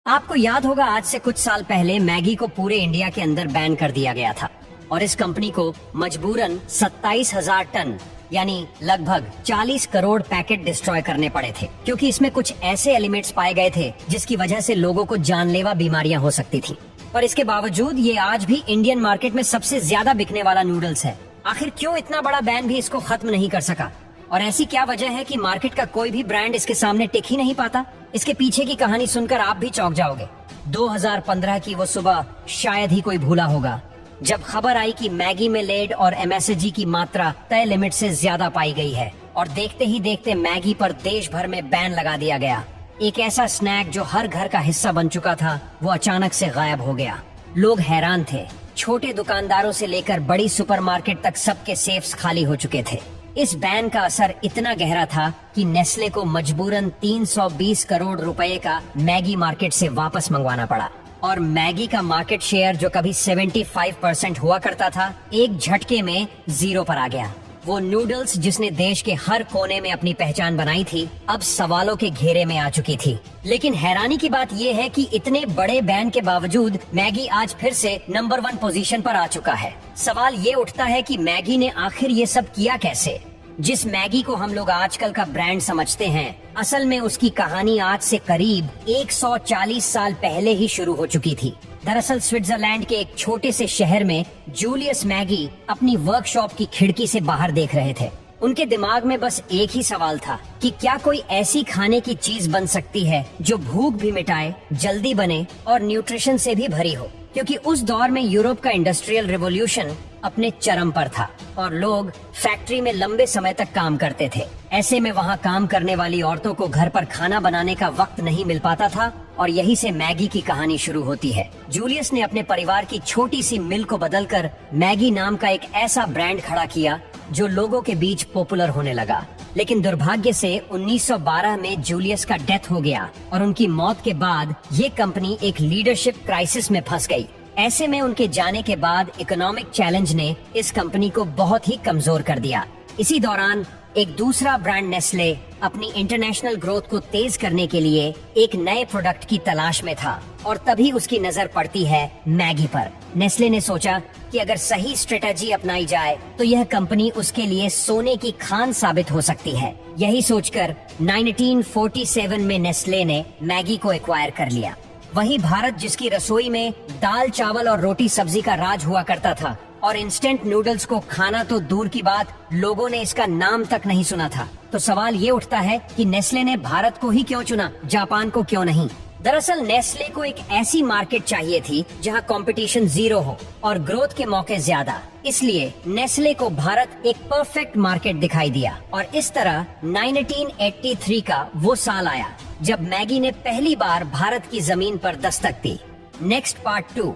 आपको याद होगा आज से कुछ साल पहले मैगी को पूरे इंडिया के अंदर बैन कर दिया गया था और इस कंपनी को मजबूरन 27,000 टन यानी लगभग 40 करोड़ पैकेट डिस्ट्रॉय करने पड़े थे, क्योंकि इसमें कुछ ऐसे एलिमेंट्स पाए गए थे जिसकी वजह से लोगों को जानलेवा बीमारियां हो सकती थी। पर इसके बावजूद ये आज भी इंडियन मार्केट में सबसे ज्यादा बिकने वाला नूडल्स है। आखिर क्यों इतना बड़ा बैन भी इसको खत्म नहीं कर सका, और ऐसी क्या वजह है कि मार्केट का कोई भी ब्रांड इसके सामने टिक ही नहीं पाता? इसके पीछे की कहानी सुनकर आप भी चौंक जाओगे। 2015 की वो सुबह शायद ही कोई भूला होगा जब खबर आई कि मैगी में लेड और MSG की मात्रा तय लिमिट से ज्यादा पाई गई है, और देखते ही देखते मैगी पर देश भर में बैन लगा दिया गया। एक ऐसा स्नैक जो हर घर का हिस्सा बन चुका था, वो अचानक से गायब हो गया। लोग हैरान थे। छोटे दुकानदारों से लेकर बड़ी सुपरमार्केट तक सबके सेफ्स खाली हो चुके थे। इस बैन का असर इतना गहरा था कि नेस्ले को मजबूरन 320 करोड़ रुपए का मैगी मार्केट से वापस मंगवाना पड़ा, और मैगी का मार्केट शेयर जो कभी 75% हुआ करता था, एक झटके में 0 पर आ गया। वो नूडल्स जिसने देश के हर कोने में अपनी पहचान बनाई थी, अब सवालों के घेरे में आ चुकी थी। लेकिन हैरानी की बात ये है कि इतने बड़े बैन के बावजूद मैगी आज फिर से नंबर 1 पोजीशन पर आ चुका है। सवाल ये उठता है कि मैगी ने आखिर ये सब किया कैसे? जिस मैगी को हम लोग आजकल का ब्रांड समझते हैं, असल में उसकी कहानी आज से करीब 140 साल पहले ही शुरू हो चुकी थी। दरअसल स्विट्जरलैंड के एक छोटे से शहर में जूलियस मैगी अपनी वर्कशॉप की खिड़की से बाहर देख रहे थे। उनके दिमाग में बस एक ही सवाल था कि क्या कोई ऐसी खाने की चीज बन सकती है जो भूख भी मिटाए, जल्दी बने और न्यूट्रिशन से भी भरी हो, क्योंकि उस दौर में यूरोप का इंडस्ट्रियल रिवॉल्यूशन अपने चरम पर था और लोग फैक्ट्री में लंबे समय तक काम करते थे। ऐसे में वहाँ काम करने वाली औरतों को घर पर खाना बनाने का वक्त नहीं मिल पाता था, और यही से मैगी की कहानी शुरू होती है। जूलियस ने अपने परिवार की छोटी सी मिल को बदलकर मैगी नाम का एक ऐसा ब्रांड खड़ा किया जो लोगों के बीच पॉपुलर होने लगा। लेकिन दुर्भाग्य से 1912 में जूलियस का डेथ हो गया, और उनकी मौत के बाद ये कंपनी एक लीडरशिप क्राइसिस में फंस गई। ऐसे में उनके जाने के बाद इकोनॉमिक चैलेंज ने इस कंपनी को बहुत ही कमजोर कर दिया। इसी दौरान एक दूसरा ब्रांड नेस्ले अपनी इंटरनेशनल ग्रोथ को तेज करने के लिए एक नए प्रोडक्ट की तलाश में था, और तभी उसकी नजर पड़ती है मैगी पर। नेस्ले ने सोचा कि अगर सही स्ट्रेटजी अपनाई जाए तो यह कंपनी उसके लिए सोने की खान साबित हो सकती है। यही सोचकर 1947 में नेस्ले ने मैगी को एक्वायर कर लिया। वही भारत जिसकी रसोई में दाल चावल और रोटी सब्जी का राज हुआ करता था, और इंस्टेंट नूडल्स को खाना तो दूर की बात, लोगों ने इसका नाम तक नहीं सुना था। तो सवाल ये उठता है कि नेस्ले ने भारत को ही क्यों चुना, जापान को क्यों नहीं? दरअसल नेस्ले को एक ऐसी मार्केट चाहिए थी जहां कंपटीशन 0 हो और ग्रोथ के मौके ज्यादा। इसलिए नेस्ले को भारत एक परफेक्ट मार्केट दिखाई दिया, और इस तरह 1983 का वो साल आया जब मैगी ने पहली बार भारत की जमीन पर दस्तक दी। Next part 2।